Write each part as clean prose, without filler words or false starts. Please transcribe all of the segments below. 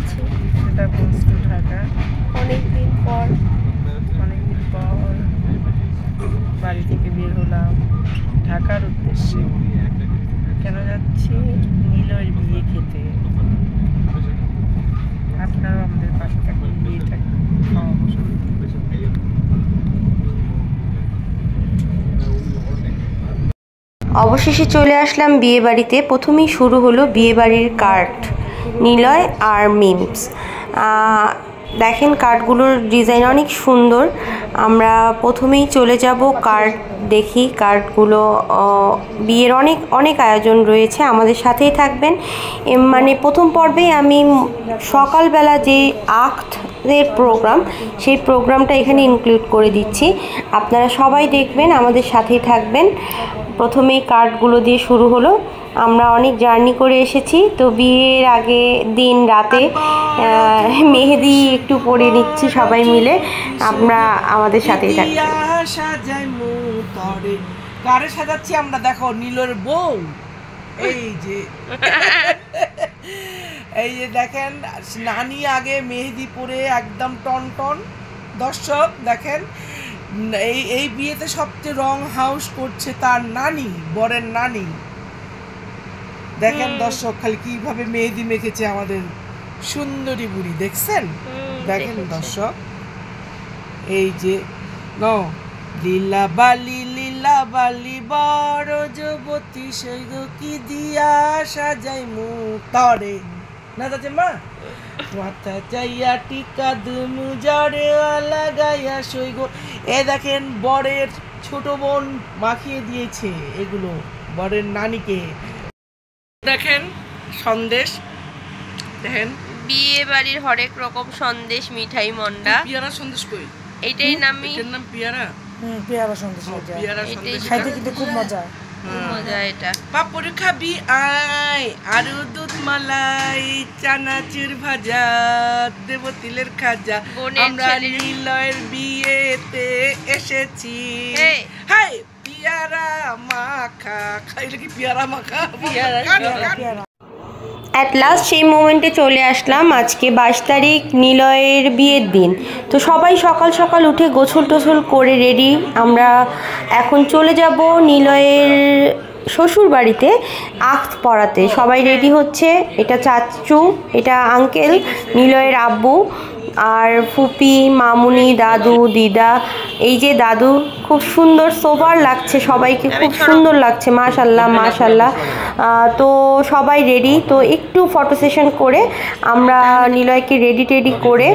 যাচ্ছি, সেটা goes to Dhaka. অনেকদিন পর বাড়ি থেকে বের হলাম ঢাকার উদ্দেশ্যে। কেন যাচ্ছি? নীলয়ের বিয়ে খেতে। আপনারাও আমাদের পাশে থাকবেন, বিয়েটা খাওয়া। অবশেষে চলে আসলাম বিয়ে বাড়িতে। প্রথমেই শুরু হলো বিয়ে বাড়ির কার্ড, নিলয় আর মিমস। দেখেন কার্ডগুলোর ডিজাইন অনেক সুন্দর। আমরা প্রথমেই চলে যাব কার্ড দেখি। কার্ডগুলো বিয়ের অনেক অনেক আয়োজন রয়েছে, আমাদের সাথেই থাকবেন। মানে প্রথম পর্বেই আমি সকালবেলা যে আখতের প্রোগ্রাম, সেই প্রোগ্রামটা এখানে ইনক্লুড করে দিচ্ছি। আপনারা সবাই দেখবেন, আমাদের সাথেই থাকবেন। প্রথমেই কার্ডগুলো দিয়ে শুরু হলো। আমরা অনেক জার্নি করে এসেছি, তো বিয়ের আগে দিন রাতে মেহেদি একটু পরে নিচ্ছি সবাই মিলে। আমরা আমাদের সাথেই থাকছি। কারে সাজাচ্ছি আমরা? দেখো নীলের বউ, এই যে এই যে দেখেন নানি আগে মেহেদি পরে একদম টন টন। দর্শক দেখেন, এই বিয়েতে সবচেয়ে রং হাউস করছে তার নানি, বরের নানি। দেখেন দর্শক খালি কিভাবে মেহেদি মেখেছে আমাদের সুন্দরী বুড়ি, দেখছেন? দেখেন দর্শক, এই যে লীলা বালি বড় যুবতী সৈগ কি দিয়া সাজাই মুখ তরে না যাচ্ছে মা মাথা চাইয়া টিকা দুমু জড়ে লাগাইয়া সৈগ। এ দেখেন বরের ছোট বোন মাখিয়ে দিয়েছে এগুলো বরের নানিকে। দেখেন সন্দেশ, দেখেন বিয়ে বাড়ির হরেক রকম সন্দেশ, মিঠাই, মন্ডা। পিয়ারা সন্দেশ কই? এইটাই নাম পিয়ারা। পেয়ারা সন্দেশ, পিয়ারা সন্দেশ খাইতে কিন্তু খুব মজা। মজা এটা। পাপড় খাবি আয়, আরো দুধ মালাই, চানাচুর ভাজা, দেব তিলের খাজা। আমরা নীলয়ের বিয়েতে এসেছি। হাই পিয়ারা মাখা, খাইলে কি পিয়ারা মাখা? পেয়ারা অ্যাট লাস্ট সেই মোমেন্টে চলে আসলাম। আজকে 22 তারিখ, নিলয়ের বিয়ের দিন। তো সবাই সকাল সকাল উঠে গোসল টোসল করে রেডি। আমরা এখন চলে যাব নিলয়ের শ্বশুর বাড়িতে আখত পড়াতে। সবাই রেডি হচ্ছে। এটা চাচু, এটা আঙ্কেল, নিলয়ের আব্বু, আর ফুপি, মামুনি, দাদু, দিদা। এই যে দাদু, খুব সুন্দর সোবার লাগছে সবাইকে, খুব সুন্দর লাগছে, মাশাল্লাহ মাশাল্লাহ। তো সবাই রেডি। তো একটু ফটো সেশন করে আমরা নিলয়কে রেডি টেডি করে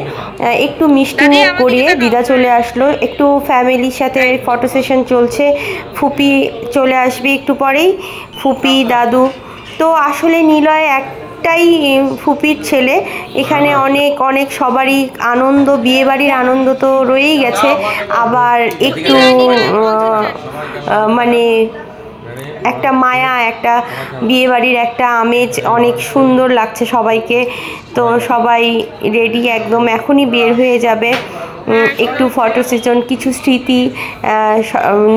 একটু মিষ্টি মুখ করিয়ে দিদা চলে আসলো। একটু ফ্যামিলির সাথে ফটো সেশন চলছে। ফুপি চলে আসবে একটু পরেই, ফুপি, দাদু। তো আসলে নিলয় একটাই ফুপির ছেলে। এখানে অনেক অনেক সবারই আনন্দ, বিয়েবাড়ির আনন্দ তো রয়েই গেছে, আবার একটু মানে একটা মায়া, একটা বিয়েবাড়ির একটা আমেজ, অনেক সুন্দর লাগছে সবাইকে। তো সবাই রেডি একদম, এখনই বের হয়ে যাবে। একটু ফটো সেশন, কিছু স্মৃতি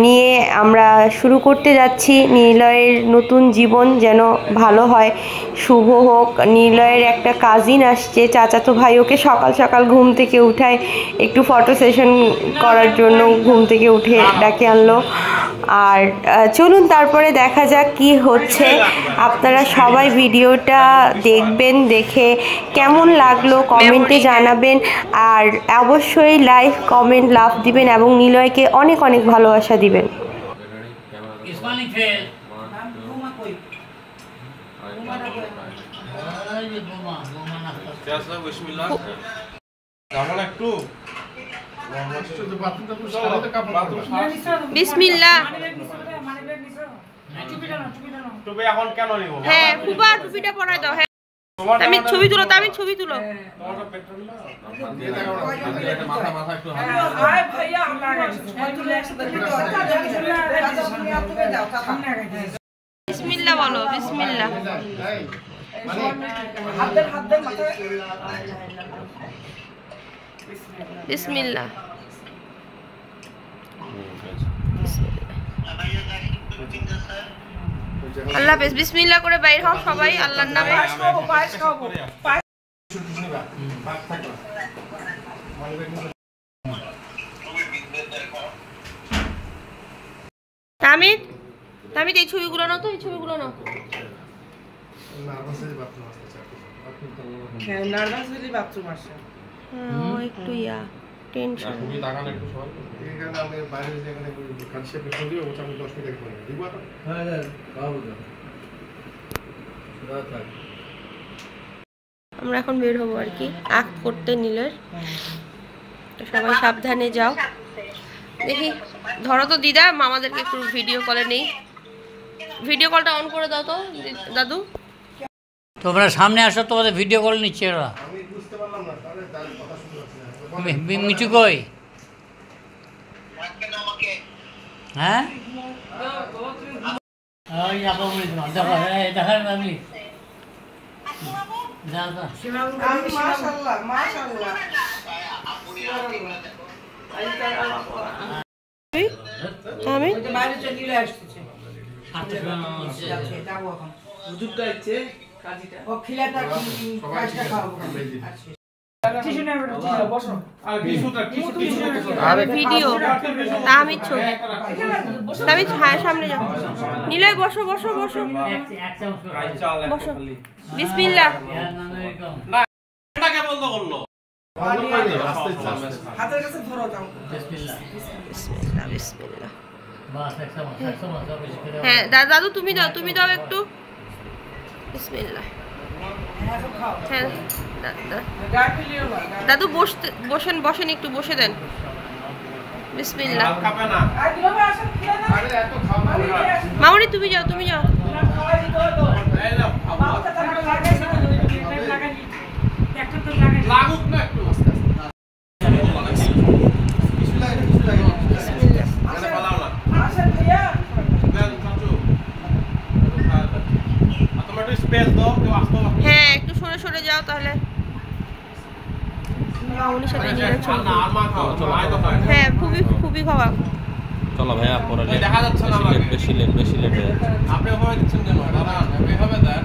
নিয়ে আমরা শুরু করতে যাচ্ছি। নিলয়ের নতুন জীবন যেন ভালো হয়, শুভ হোক। নিলয়ের একটা কাজিন আসছে, চাচাতো ভাই, ওকে সকাল সকাল ঘুম থেকে উঠায় একটু ফটো সেশন করার জন্য ঘুম থেকে উঠে ডাকে আনলো। আর চলুন তারপরে দেখা যাক কি হচ্ছে। আপনারা সবাই ভিডিওটা দেখবেন, দেখে কেমন লাগলো কমেন্টে জানাবেন। আর অবশ্যই লাইক, কমেন্ট, লাভ দিবেন এবং নিলয়কে অনেক অনেক ভালোবাসা দিবেন। বিসমিল্লাহ। হ্যাঁ ফুপা, টুপিটা পরাই দাও। হ্যাঁ আমি ছবি তুলো, আমি ছবি তুলো। বিসমিল্লাহ বলো, বিসমিল্লাহ। বিসমিল্লাহ। আল্লাহ হাফেজ। বিসমিল্লাহ করে বাইর হও সবাই আল্লাহর নামে। তামিদ তামিদ এই ছবিগুলো নাও তো, এই ছবিগুলো নাও। নার্ভাস হলে বাথরুম আসে। ও একটু টেনশন। খুবই তাকান একটু সবাই। এখানে আমি বাইরে যে এখানে কাছে পেছন দিয়ে ওটা আমি 10 মিনিট করে দিব। হ্যাঁ বাবু দাও। থাক। আমরা এখন বের হবো আর কি আক্ট করতে নীলের। তো সবাই সাবধানে যাও। দেখি ধরো তো দিদা, মামাদেরকে একটু ভিডিও কলে নেই। ভিডিও কলটা অন করে দাও তো দাদু। তোমরা সামনে আসো, তোমাদের ভিডিও কল নিচ্ছে ওরা। আমি বুঝতে পারলাম না, তাহলে তার কথা শুনতে পাচ্ছি না। মিঠু কই? হ্যাঁ ওই আপা বলি তোমার দেখো, দেখার আমি মাশাআল্লাহ মাশাআল্লাহ। আমি বাইরে চলে আসছে। হুজুরটা ইচ্ছে কাজীটা। ও খিলাটা কাজটা খাওয়াবো। টিস্যু নাও বসো। আর টিস্যুটা আরে ভিডিও তামিদ ছবি। তামিদ হ্যাঁ সামনে যাও। নীলয় বসো বসো বসো বসো। বিসমিল্লাহ। এটাকে বন্ধ করলো। হাতের কাছে ধরো দাও। বিসমিল্লাহ বিসমিল্লাহ বিসমিল্লাহ। বাস একদম হ্যাঁ দাদু তুমি দাও একটু। বিসমিল্লাহ। হ্যাঁ দাদু বসেন একটু বসে দেন। বিসমিল্লাহ। খাবে না। আরে এত খাবো না। মামনি তুমি যাও। এই নাও খাবো। লাগুক না একটু। কিছু লাগে মানে পালাও না। আসেন ভাইয়া। দেন চাচু। তোমার একটু স্পেস দাও, কেউ আসতো না। হ্যাঁ একটু সরে যাও তাহলে। মামনির সাথে নীলের ছবি। না আর মা খাও, আয় তো খাও। হ্যাঁ খুবই খাওয়া। চলো ভাইয়া পরে দেখা যাচ্ছে না বেশি লেট হয়ে যাচ্ছে। আপনি ওভাবে দিচ্ছেন কেন? দাঁড়ান, এভাবে দেন।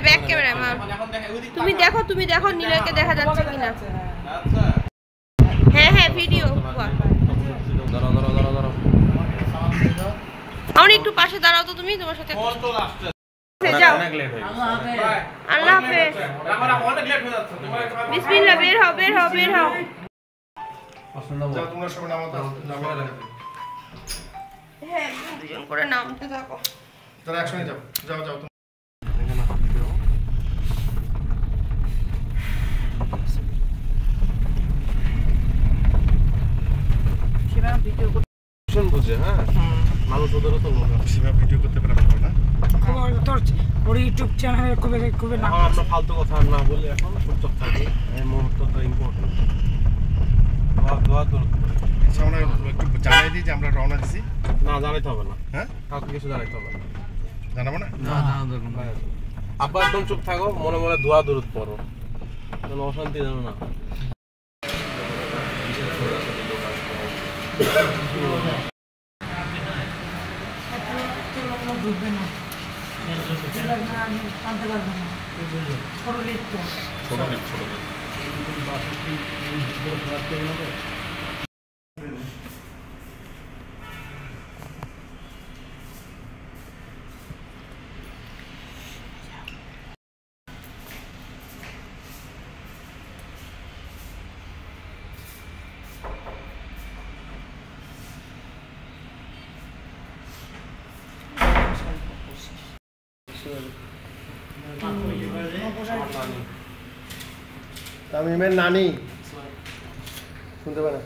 ব্যাক ক্যামেরা মা। তুমি দেখো নীলয়কে দেখা যাচ্ছে কিনা। আচ্ছা হ্যাঁ ভিডিও। ধরো মামনি একটু পাশে দাঁড়াও তো তুমি, তোমার সাথে ফোন চলে আসছে। যাও। অনেক লেট হয়ে গেছে। আল্লাহ হাফেজ। অনেক লেট হয়ে যাচ্ছে। বিসমিল্লাহ। বের হও। যাও তোমরা সবাই নামাতে নামাতে হ্যাঁ দুজন করে নামতে থাকো। তোরা একসঙ্গে যাও যাও বুঝে। হ্যাঁ মানুষ ওদেরও তো সীমা ভিডিও করতে পারে না। তোর ওর ইউটিউব চ্যানেলে খুবই নাম। আমরা ফালতু কথা না বলে এখন চুপচাপ থাকি। এই মুহূর্তটা ইম্পর্টেন্ট। দোয়া আমরা একটু জানাই দিই যে আমরা রওনা দিছি। না জানাইতে হবে না। হ্যাঁ কাউকে কিছু জানাইতে হবে না। জানাবো না? না আব্বা একদম চুপ থাকো, মনে মনে দোয়া দরুদ পড়ো, কোনো অশান্তি জানো না। তামিমের নানি শুনতে পারে।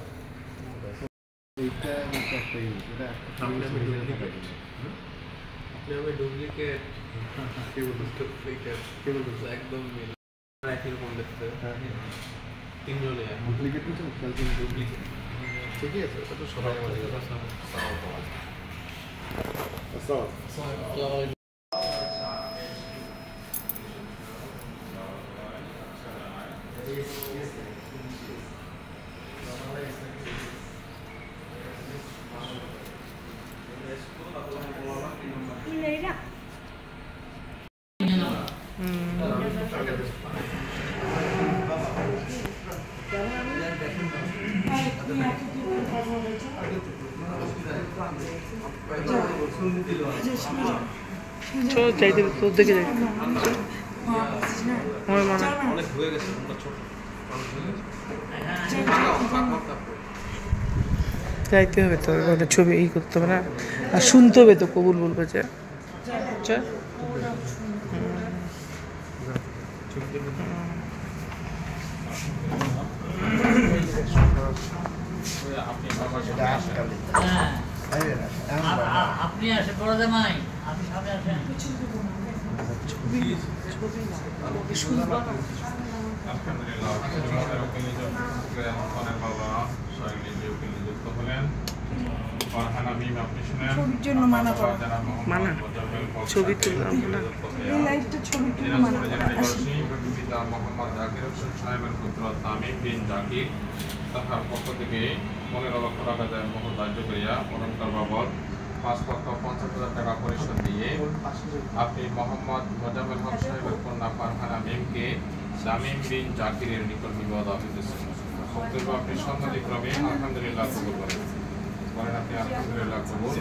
ঠিকই আছে, সবাই আমাদের চাইতে তোর দেখে যাই আমার মানে যাইতে হবে তো ওটা ছবি ই করতে হবে না আর শুনতে হবে তো কবুল বলবে যে আচ্ছা আপনি আসেন বড় জামাই, আপনি সামনে আসেন। মানা ছবি তুললাম না তাহার পক্ষ থেকে 15 লক্ষ টাকা দেয় মহৎ ধার্য করিয়া অলঙ্কার বাবদ 5,50,000 টাকা পরিশোধ দিয়ে আপনি মোহাম্মদ মোজাম্মেল হক সাহেবের কন্যা ফারহানা মিমকে শামীম বিন জাকিরের নিকট বিবাহ হইতেছেন। বক্তব্য আপনি সম্মতিক্রমে আলহামদুলিল্লাহ কবুল করেন। বলেন আপনি আলহামদুলিল্লাহ কবুল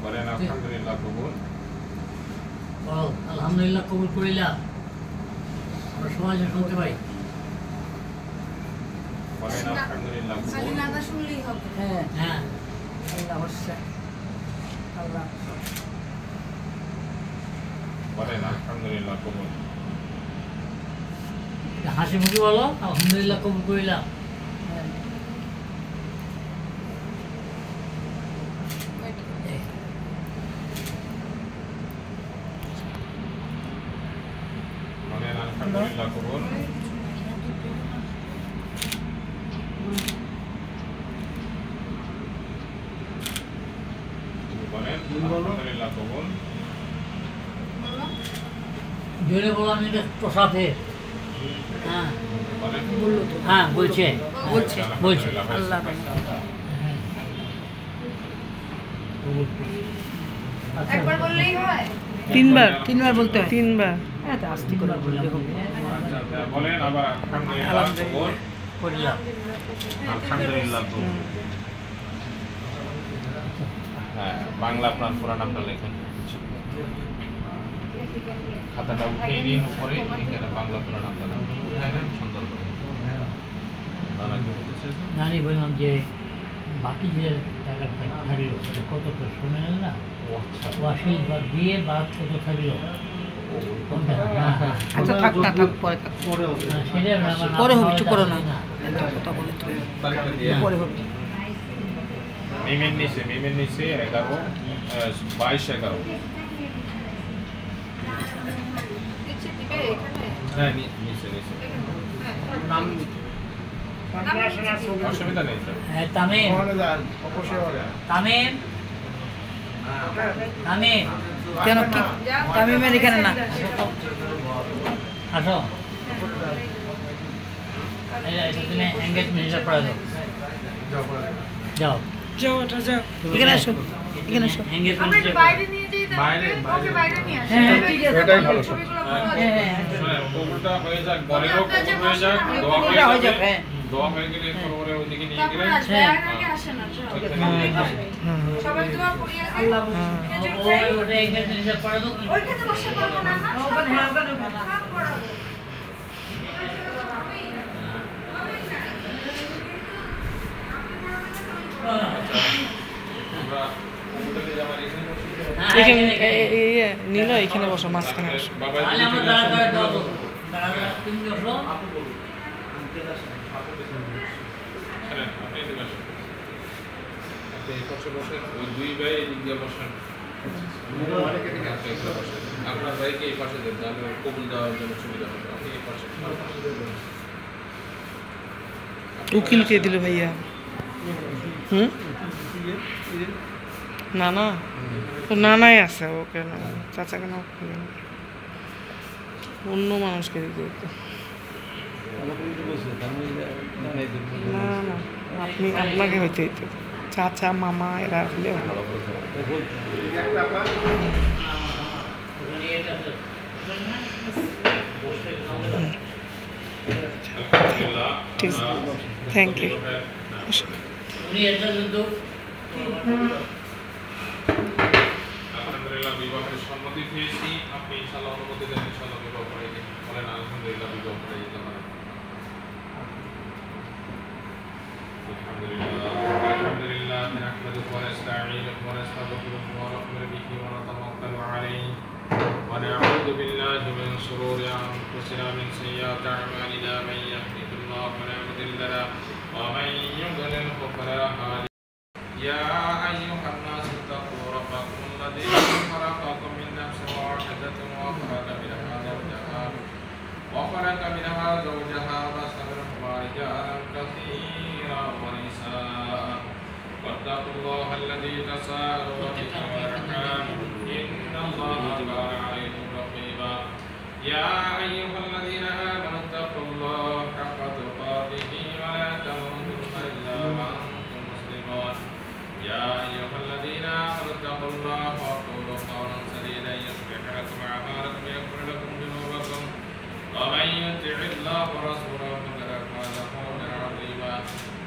বলেন আলহামদুলিল্লাহ কবুল আলহামদুলিল্লাহ কবুল করিলাম। আমরা সমাজে শুনতে পাই। বলেন আলহামদুলিল্লাহ কবুল শুনলেই হবে। হ্যাঁ হ্যাঁ আল্লাহ বর্ষা আল্লাহ বলেন আলহামদুলিল্লাহ কবুল হাসি মুখে বলো আলহামদুলিল্লাহ কবুল করিলাম। বলেন আলহামদুলিল্লাহ কবুল বলেন আলহামদুলিল্লাহ কবুল জোরে বলো আমি প্রসাদের হ্যাঁ বলেন হ্যাঁ বলছে বলছে আল্লাহ একবার বললেই হয় তিনবার বলতে হয় তিনবার এত আস্তে করে বললে হবে বলেন আবার আলহামদুলিল্লাহ কবুল করিলাম। আলহামদুলিল্লাহ কবুল হ্যাঁ বাংলা আপনার পুরান নামটা লেখেন খাতাটা উঠিয়ে নিন উপরে এখানে বাংলা পুরান নামটা উঠায় নেন সুন্দর করে নানা কি বলতেছে নানি বললাম যে বাকি যে টাকাটা থাকলো সেটা কত করে শোনেন না ওয়াশিল বা দিয়ে বাদ কত থাকলো আচ্ছা থাক না থাক পরে থাক পরে হবে কিছু করো না কথা বলে তুমি পরে হবে মিমের নিচে 11 22 11 হ্যাঁ নিচে অসুবিধা নেই স্যার তামিম তামিম তামিম কেন কি তামিমের এখানে না আসো তুমি এঙ্গেজমেন্ট হিসাব করে দাও যাও এখানে আসো এখানে আসো এঙ্গেজমেন্ট এটাই ভালো সব কবুলটা হয়ে যাক বলেরও কবুল হয়ে যাক দোয়া হয়ে যাক দোয়া হয়ে গেলে পরে ওইদিকে নিয়ে গেলে সবাই দোয়া করি আল্লাহ ওটা এঙ্গেজমেন্ট হিসাব করে দাও ওইখানে বসে করব না ওখানে নিল এখানে বসো মাঝখানে বসো দুই ভাই এদিক দিয়ে বসেন আপনার ভাইকে এই পাশে দেন আমি কবুল দেওয়ার জন্য সুবিধা হবে আপনি এই পাশে উকিল কে দিল ভাইয়া নানা তো নানাই আছে ও কেন চাচা কেন অন্য মানুষকে দিতে না না আপনি আপনাকে হইতে দিতে চাচা মামা এরা হলে is. Thank you. উনি এটা কিন্তু আলহামদুলিল্লাহ বিবাহের সম্মতি পেয়েছি। আপনি ইনশাআল্লাহ অনুমতি দেন, ইনশাআল্লাহ বিবাহ করে দিন। বলেন আলহামদুলিল্লাহ বিবাহ করে দিতে পারেন। আলহামদুলিল্লাহ নাহমাদুহু ওয়া নাস্তাঈনুহু ওয়া নাস্তাগফিরুহু ওয়া নু'মিনু বিহি ওয়া নাতাওয়াক্কালু আলাইহি ওয়া না'উযু বিল্লাহি মিন শুরুরি আনফুসিনা মিন sayyi'ati a'malina man yahdihillahu fala mudilla lahu wa man yudlilhu fala hadiya يا أيها الناس اتقوا ربكم الذي خلقكم من نفس واحدة وخلق منها زوجها وبث منهما رجالا كثيرا ونساء واتقوا الله الذي تساءلون به والأرحام إن الله كان عليكم رقيبا يا أيها الذين آمنوا اتقوا الله حق تقاته ولا تموتن إلا وأنتم مسلمون يا أيها الذين آمنوا اتقوا الله وقولوا قولا سديدا يصلح لكم أعمالكم ويغفر لكم ذنوبكم ومن يطع الله ورسوله فقد فاز فوزا عظيما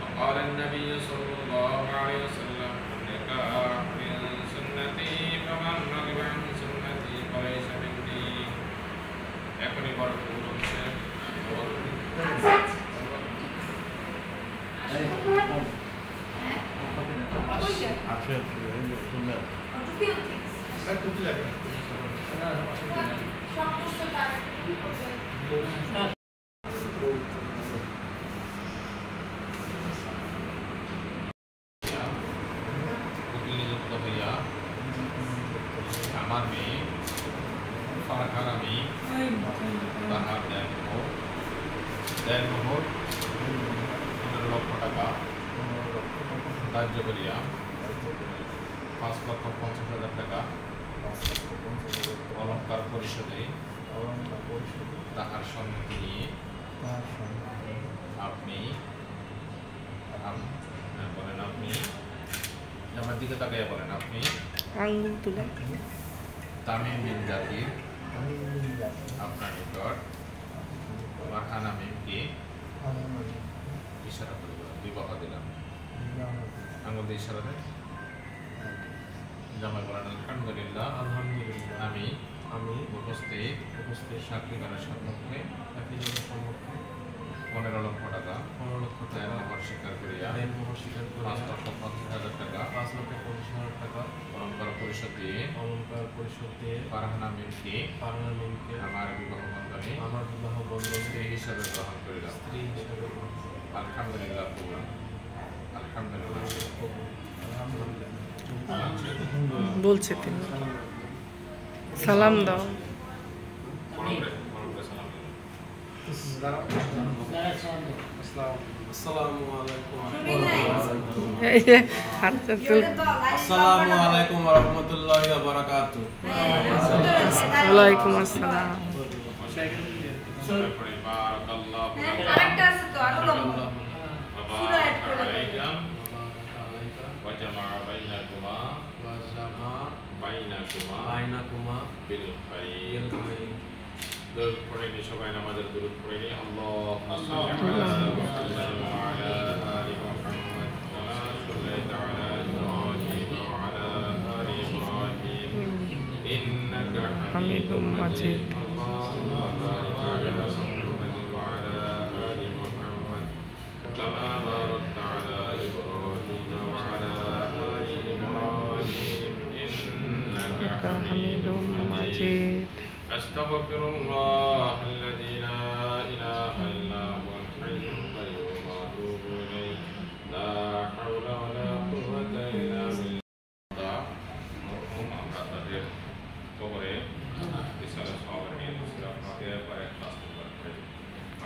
وقال النبي صلى الله عليه وسلم النكاح من سنتي فمن رغب عن سنتي فليس مني এখনই বড় ভুল হচ্ছে নিযুক্ত হইয়া আমার মেয়ে ফারহার আমি তাহার দেড় মোহর 15 লক্ষ টাকা ধার্য করিয়া 5,50,000 টাকা অলঙ্কার পরিশোধে তাহার সম্মতি নিয়ে আপনি বলেন, আপনি আমার দিকে তাকাইয়া বলেন, আপনি আঙ্গুল তুলে তামিম বিন জাতির আপনার নিকট মারহানা মিমকে ইশারা করে বিবাহ দিলাম। আঙ্গুল দিয়ে ইশারা দেন। জামাই বলেন আলহামদুলিল্লাহ, আমি উপস্থিত সাক্ষীগণের সম্মুখে 15 লক্ষ টাকা মোহর স্বীকার করিয়া 5,50,000 টাকা অলঙ্কার পরিশোধ দিয়ে ফারহানা মিমকে আমার বিবাহ বন্ধনে স্ত্রী হিসাবে গ্রহণ করিলাম। আলহামদুলিল্লাহ কবুল। আলহামদুলিল্লাহ বলছে তিনি। সালাম দাও। এই যে হাতটা তুল। আসসালামু আলাইকুম ওয়া রাহমাতুল্লাহি ওয়া বারাকাতুহু। ওয়ালাইকুম আসসালাম। আরেকটা আছে তো আরো লম্বা। সুরা অ্যাড করে দাও। وجمع بينكما بالخير درود পড়ে নি সবাই নামাজের দরুদ পড়ে নি আল্লাহুম্মা সাল্লি আলা মুহাম্মাদ ওয়া আলা আলি মুহাম্মাদ ওয়া সাল্লাল্লাহু আলা ইব্রাহিম ওয়া আলা আলি ইব্রাহিম ইন্নাকা হামিদুম মাজিদ আল্লাহুম্মা বারিক আলা মুহাম্মাদ ওয়া আলা আলি মুহাম্মাদ কামা বারাকতা আলা ইব্রাহিম ওয়া আলা আলি ইব্রাহিম ইন্নাকা হামিদুম মাজিদ أستغفر الله الذي لا إله إلا هو الحي القيوم وأتوب إليه لا حول ولا قوة إلا بالله مرحوم আমরা তাদের কবরে বিশাল সওয়াব নিয়ে ইসলাম ফাতিহা পড়ে ইখলাস করতে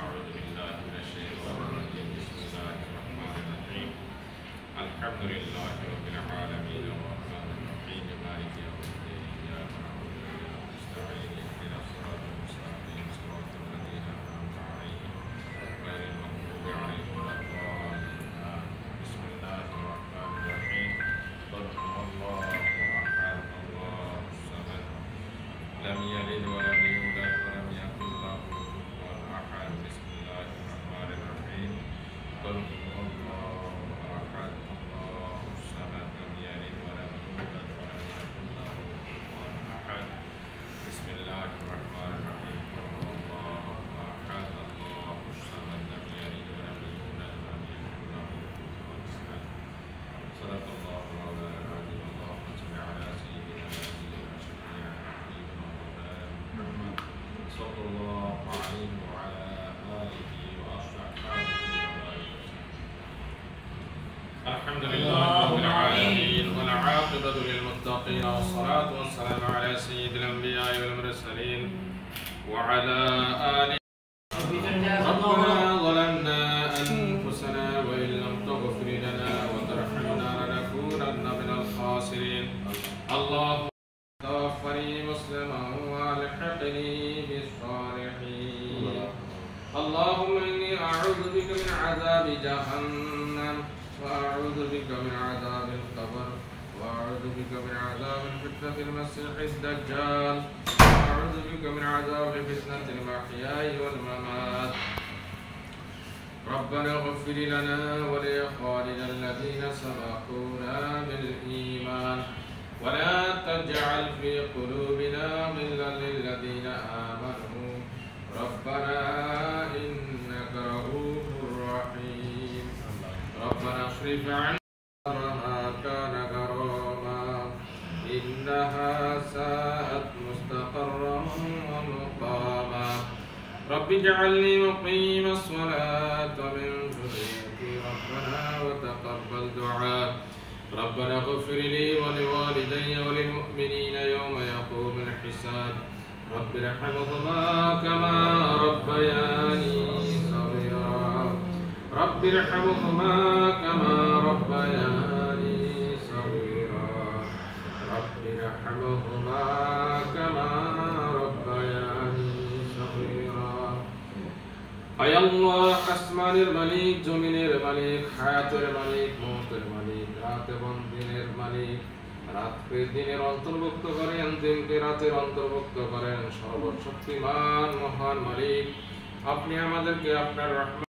أعوذ بالله من الشيطان الرجيم بسم الله الرحمن الرحيم الحمد لله رب العالمين الرحمن الرحيم مالك يوم الدين إياك نعبد وإياك نستعين لم يلد ولم يولد ولم يكن له كفوا أحد بسم الله الرحمن الرحيم صلى الله عليه وعلى آله وأصحابه الحمد لله رب العالمين والعاقبة للمتقين والصلاة والسلام على سيد الأنبياء والمرسلين وعلى آله. ربنا ظلمنا أنفسنا وإن لم تغفر لنا وترحمنا لنكونن من الخاسرين. اللهم توفني مسلما والحقني بالصالحين. اللهم إني أعوذ بك من عذاب جهنم وأعوذ بك من عذاب القبر وأعوذ بك من عذاب فتنة المسيح الدجال وأعوذ بك من عذاب فتنة المحيا والممات. ربنا اغفر لنا ولإخواننا الذين سبقونا بالإيمان ولا تجعل في قلوبنا غلا للذين آمنوا ربنا إنك رؤوف رحيم. ربنا اصرف عنا ما كان غراما إنها ساءت مستقرا ومقاما. رب اجعلني مقيم الصلاة من ذريتي ربنا وتقبل دعاء. ربنا اغفر لي ولوالدي وللمؤمنين يوم يقوم الحساب. رب ارحمهما كما ربياني صغيرا. رب ارحمهما كما ربياني صغيرا. رب ارحمهما كما ربياني صغيرا. أي الله আসমানের মালিক, জমিনের মালিক, হায়াতের মালিক, মওতের মালিক, রাত এবং দিনের মালিক। রাতকে দিনের অন্তর্ভুক্ত করেন, দিনকে রাতের অন্তর্ভুক্ত করেন। সর্বশক্তিমান মহান মালিক, আপনি আমাদেরকে আপনার রহমত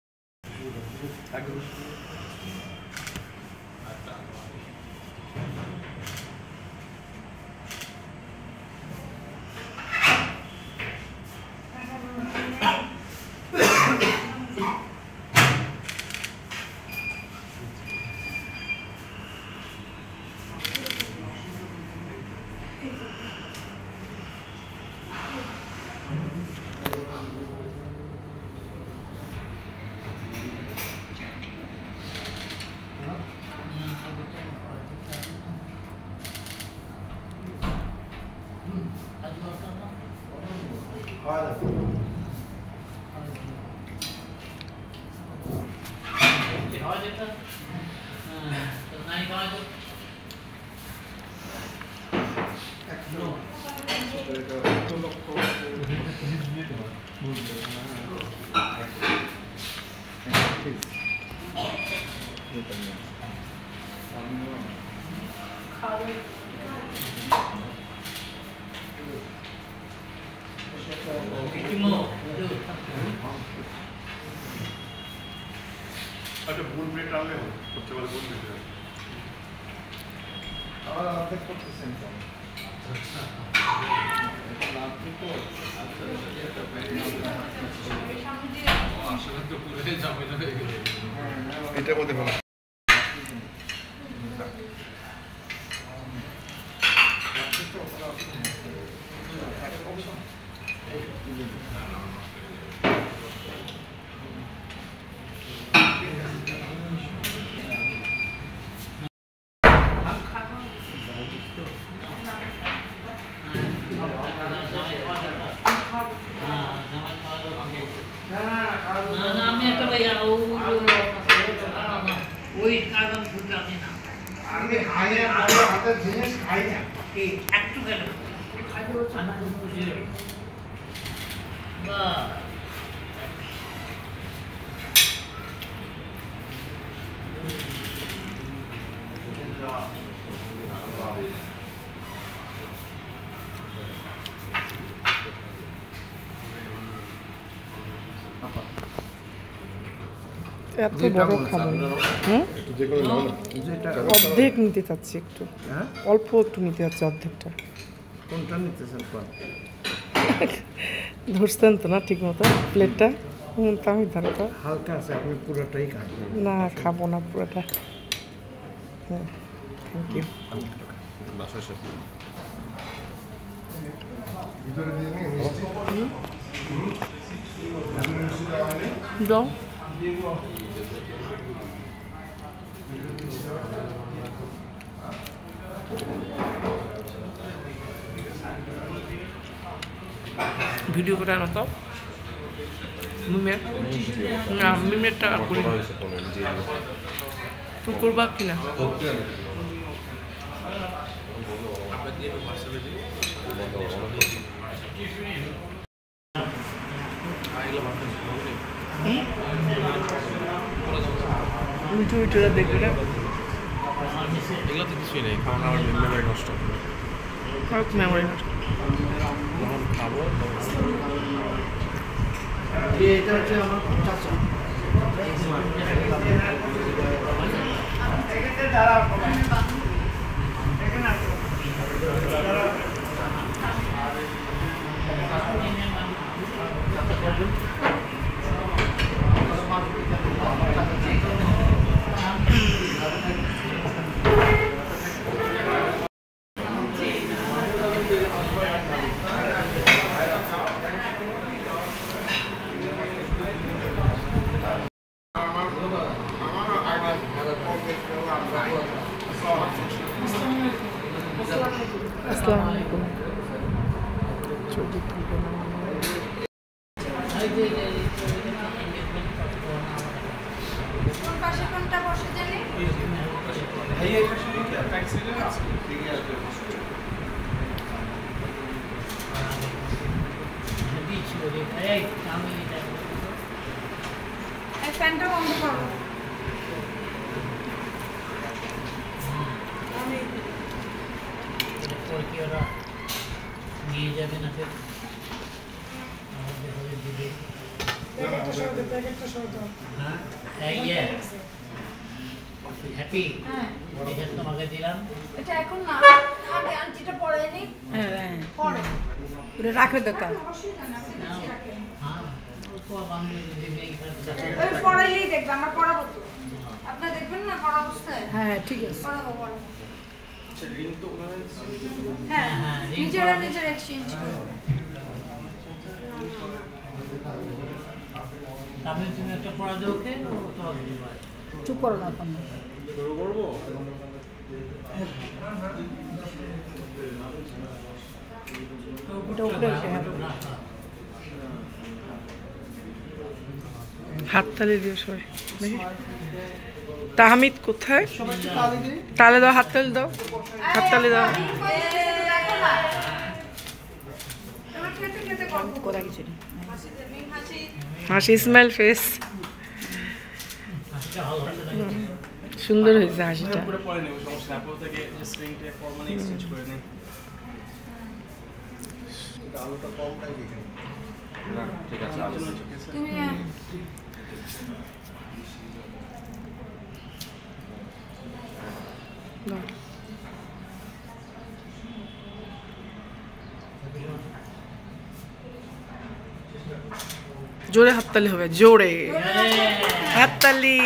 अच्छा बुल प्लेट डाल ले सबसे वाले बुल प्लेट और आधे को सेंस এটা মধ্যে ভালো এত বড় খাবো না। অর্ধেক নিতে চাচ্ছি, একটু অল্প একটু নিতে চাচ্ছি, অর্ধেকটা। কোনটা নিতেছেন? ধরছেন তো না ঠিক মতো প্লেটটা? তা আমি ধরো হালকা আছে, আপনি পুরোটাই খান। না খাবো না পুরোটা। হ্যাঁ থ্যাংক ইউ। দাও। ভিডিও করে আনো তো মিমের না মিমেরটা করি তো করবা কিনা ভিডিওটা দেখবে না এগুলো তো কিছুই নেই, কারণ আমার মেমোরি নষ্ট হবে। মেমোরি নষ্ট যখন খাবো এটা হচ্ছে আমার চাচা। আসসালামু আলাইকুম। ফ্যানটা বন্ধ করো। ওরা নিয়ে যাবে না ফের আমাদের হলে দিবে। হ্যাপি এটা তোমাকে দিলাম। এটা এখন না, আগে আন্টিটা পরে নি। পরে ওটা রাখে দোকান হ্যাঁ অল্প বাংলা দিবে ওই পড়াইলেই দেখবে, আমরা পড়াবো তো। আপনারা দেখবেন না পড়া অবস্থায়? হ্যাঁ ঠিক আছে পড়াবো পড়াবো। হ্যাঁ, হ্যাঁ, ring নিজেরা করাবে। নিজেরা এক্সচেঞ্জ করবো। আমি তুমি একটা পড়া দেবো ওকে তোমাকে দিবা। চুপ করো না এখন এটা উপরে উঠে হাততালি দিও সবাই দেখি। তাহমিদ কোথায়? তালে দাও, হাততালি দাও, হাততালি দাও। এবার খেতে খেতে গল্প করো। কোথা কিছু হাসি, স্মাইল ফেস। হাসিটা ভালো হচ্ছে না সুন্দর হয়েছে হাসিটা। পরে নেব, সমস্যা না। আপনার থেকে স্ক্রিনটা ফরমালি এক্সচেঞ্জ করে নেন। আলোটা কম তাই দেখেন না, ঠিক আছে আলো ঠিক আছে। তুমি জোরে হাততালি হবে, জোরে হাততালি।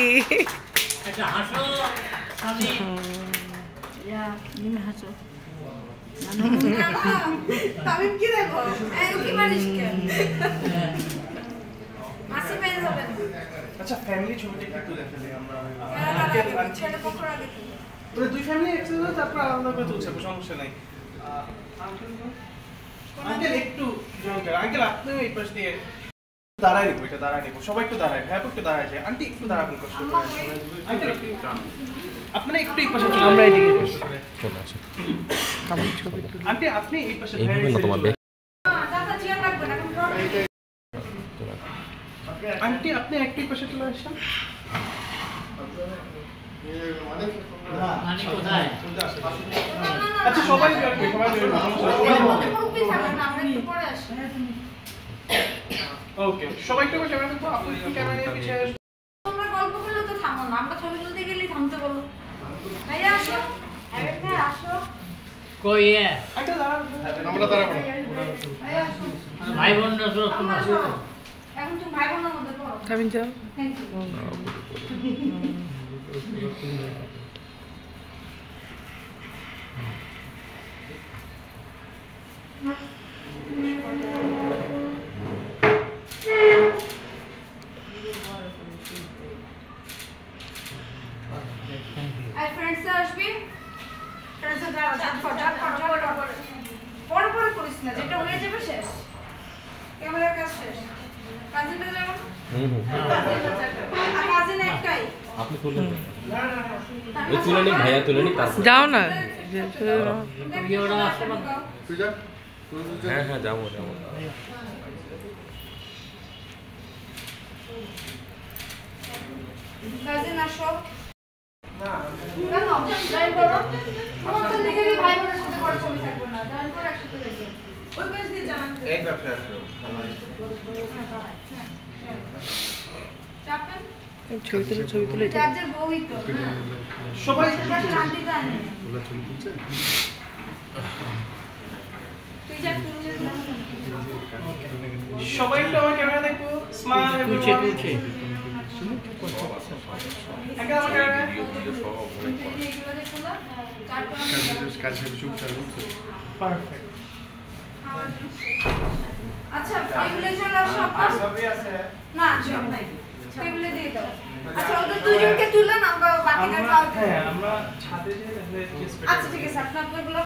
একটা হাসো আমি নিমে হাসো তামিম কি দেখো? এই কি মারিস কেন? মাসি পেয়ে যাবেন। আচ্ছা, ফ্যামিলি ছবিটা একটু দেখালে আমরা। ছেলে পক্ষর আগে কি? ওই দুই ফ্যামিলি একসাথে তারপর আলাদা করে তুলছে, সমস্যা নাই। আঙ্কেল একটু জঙ্কার, আঙ্কেল আপনি এই পাশ দিয়ে দাঁড়ায় নিবো, এটা দাঁড়ায় নিবো, সবাই একটু দাঁড়ায়, হ্যাঁ একটু দাঁড়ায় যায়। আন্টি একটু দাঁড়াবেন কষ্ট করে। আঙ্কেল একটু আপনারা একটু এই পাশে চলে আমরা এদিকে চলে আসি। ছবি আন্টি আপনি এই পাশে এইভাবে না তোমার দাদা চেয়ার লাগবে না, এখন আন্টি আপনি একটু এই পাশে চলে আসেন। মানে কোথায় আচ্ছা সবাই যাবে, সবাই যাবে, মুরব্বি থাকবেন না, আমরা একটু পরে আসি। ওকে সবাই একটু বসে বসে, আপনি একটু ক্যামেরা নিয়ে পিছিয়ে আসুন। তোমরা গল্প করলে তো থামো না, আমরা ছবি তুলতে গেলেই থামতে বলো। ভাইয়া আসো, আরে ভাইয়া আসো। কই আঙ্কেল দাঁড়ান, আমরা দাঁড়াবো। ভাইয়া আসো। ভাই বোনরা তো তোমরা আসো। এখন তুমি ভাই বোনের মধ্যে পড়ো। তামিম যাও। Thank you. আপনি তুলে নিন, ওই তুলে নিন, ভাইয়া তুলে নিন। যাও না। হ্যাঁ হ্যাঁ যাবো যাবো। ছবি তুলে সবাই সবাই একটু আমার ক্যামেরা দেখো, স্মাইল তুলছে পারফেক্ট। আচ্ছা টেবিলে চলে আসো সবই আছে না সব নাই টেবিলে দিয়ে দাও। আচ্ছা ওদের দুজনকে তুলে না বাকিটা খাও। হ্যাঁ আমরা ছাদে যে আচ্ছা ঠিক আছে আপনাগুলো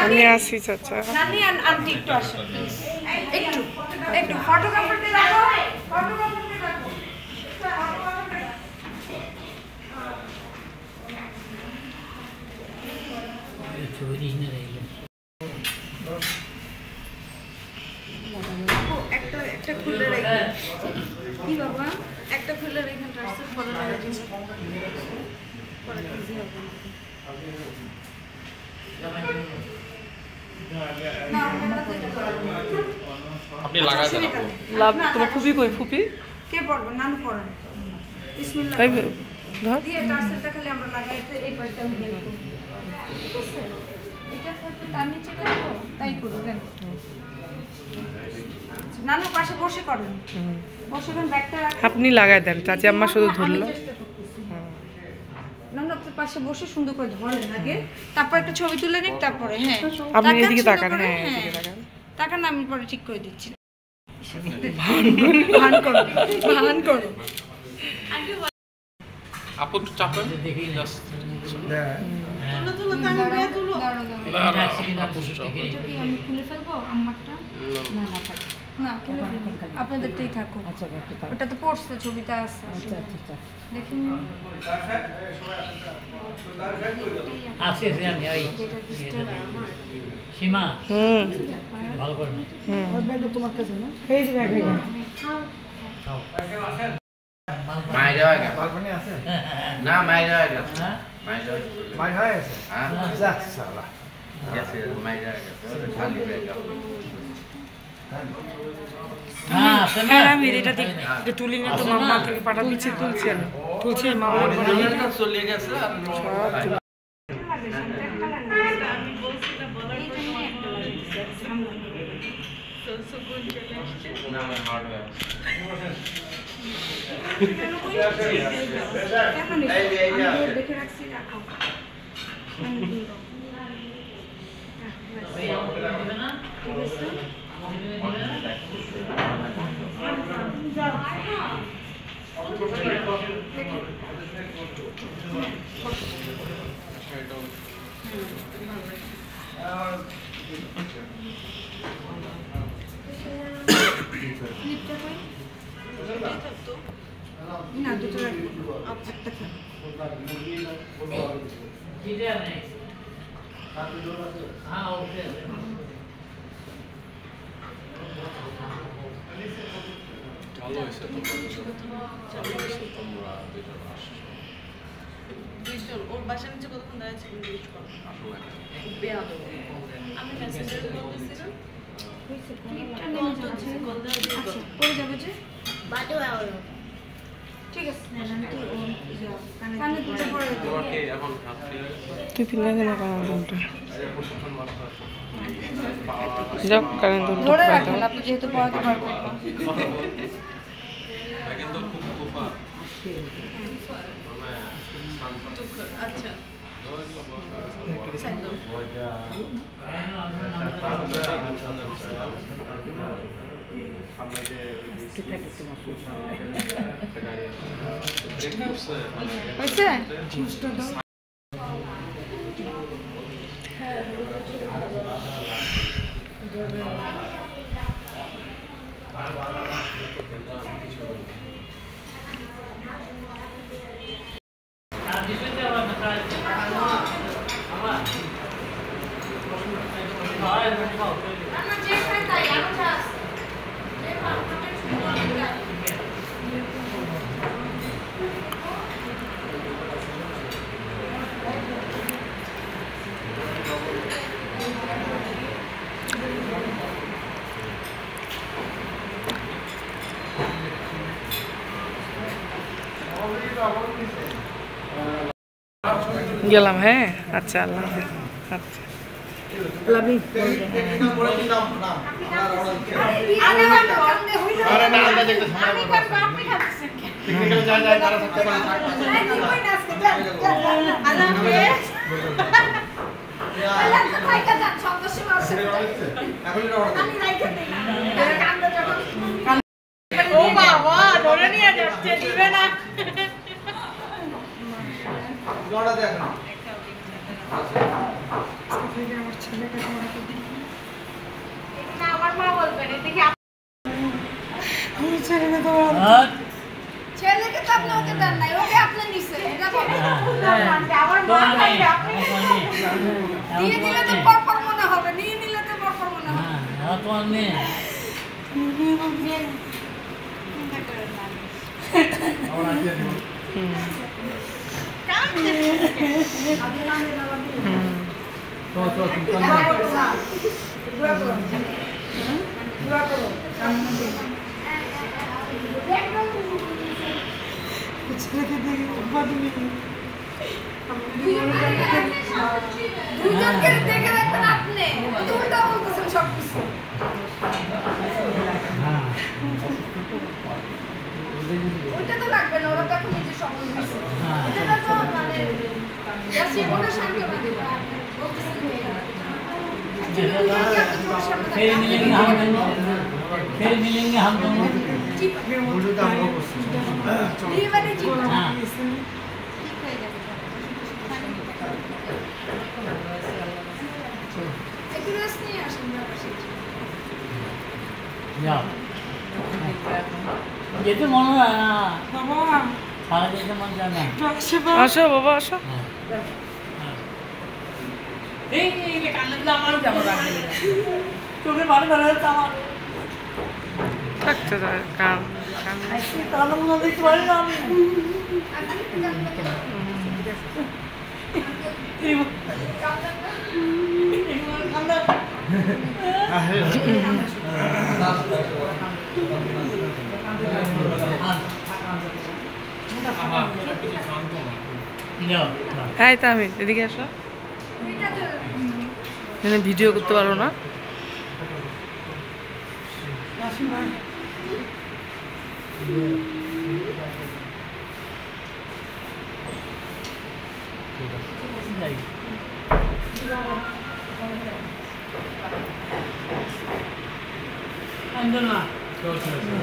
আমি আসি চাচা। নানি আন্টি একটু আসো একটু একটু ফটোগ্রাফারকে রাখো ফটোগ্রাফারকে রাখো একটা খুলে রেখে কি বাবা একটা খুলে রেখে ট্রান্সফার করে রেখে পরে ইজি হবে আপনি লাগাই দেন। লাভ তোমার ফুপি কই? ফুপি কে পড়বে? নানু পড়েন। বিসমিল্লাহ তাই ধর। দিয়ে টার্সেলটা খালি আমরা লাগাই এই পাশটা আমি দেব। ঠিক আছে এটা করতে তার নিচে রাখো তাই করবেন। নানু পাশে বসে করেন। বসেবেন ব্যাগটা রাখুন। আপনি লাগাই দেন, চাচি আম্মা শুধু ধরলো। নানু আপনার পাশে বসে সুন্দর করে ধরেন আগে, তারপর একটা ছবি তুলে নিন, তারপরে হ্যাঁ আপনি এদিকে তাকান। হ্যাঁ এদিকে তাকান। তাকান না, আমি পরে ঠিক করে দিচ্ছি। ভান করো ভান করো। আপু একটু চাপেন দেখি জাস্ট। তুলো তুলো কানে বেয়া তুলো। এটা কি আমি খুলে ফেলবো আমারটা? না না থাক না খুলে ফেলবো, আপনাদেরটাই থাকুক। ওটা তো পড়ছে ছবিটা আছে। দেখুন আছে সীমা ভালো করে তোমার কাছে না মায়ের আগে বালকনি আছে না, মায়ের আগে মায়ের হয় আছে যাক সালা গেছে মায়ের আগে খালি হয়ে গেল। হ্যাঁ আমি এটা দেখ এটা তুলি না তো মামা থেকে পাটা পিছে তুলছি আমি তুলছি মামা চলে গেছে আর না আমার হার্ডওয়্যার দেখে রাখছি রাখো। না দুটো একটা থাক। হ্যাঁ ওকে ভালো হয়েছে তোমরা দুজন আসছো। ওর বাসার নিচে কতক্ষণ দাঁড়াচ্ছে জিজ্ঞেস করো। আমি মেসেঞ্জার বলতেছিলাম করে যাবে যে ঠিক আছে। কানে দুটো পরে তোমার কি এখন কাজ ঠিক আছে? তুই পিলা কেন কারণ কোনটা যাক কারণ ধরে রাখবেন আপনি যেহেতু পড়াতে পারবেন। কিন্তু খুব কুফা আচ্ছা হয়েছে গেলাম। হ্যাঁ আচ্ছা, আল্লাহ হাফেজ। আচ্ছা ও বাবা ধরে নিয়ে যাচ্ছে, দিবে না। আমার মা বলবেন এদিকে ছেলেকে তো আপনি ওকে দেন নাই, ওকে আপনি নিছেন। এটা আমার মা আপনি দিয়ে দিলে তো পরপর মনে হবে, নিয়ে নিলে তো পরপর মনে হবে। দুইজনকে দেখে রাখবেন আপনি, উল্টা বলতেছেন সব কিছু। ওইটা তো লাগবে না, ওরা তো এখন নিজের সফল হয়েছে। এটা তো মানে সে ওরা শান্ত না দিবে বলতেছেন फिर मिलेंगे हम दोनों। हाँ। ये तो मन है ना सारा जैसे मन जाना। আসো বাবা আসো। তোকে বারে বারে আমার থাকতে দাও কাম তাহলে মনে দেখতে পারি না আমি। হ্যাঁ তাহমিদ এদিকে আসো। এখানে ভিডিও করতে পারো না?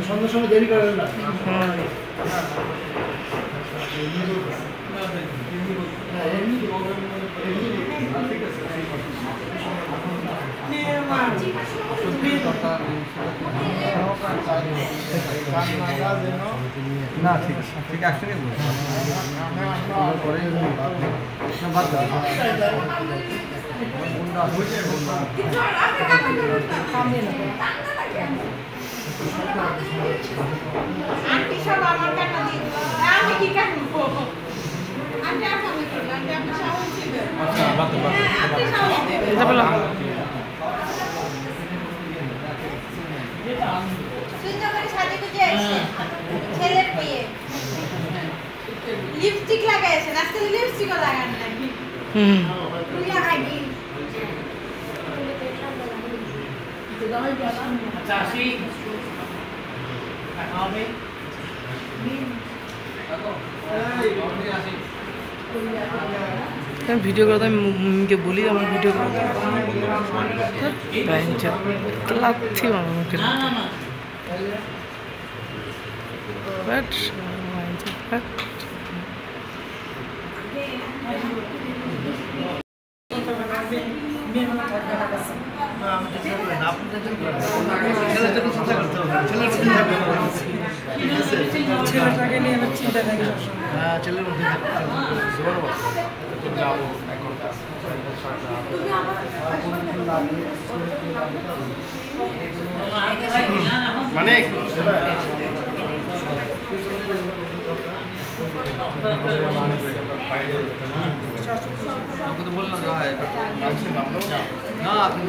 সন্ধ্যার সময় দেরি করেন না। না ঠিক ঠিক একসঙ্গে ছেলের বিয়ে লিপস্টিক লাগাইছেন, আজকে লিপস্টিকও লাগান নাই। তুই লাগাই দি চাষি হবে ভিডিও করতে আমি মুখে বলি আমার ভিডিও করতে লাগছি আমার মুখে ছেলেটাকে নিয়ে আমার চিন্তা থাকে। হ্যাঁ ছেলের মধ্যে যাবো মানে বললাম না আপনি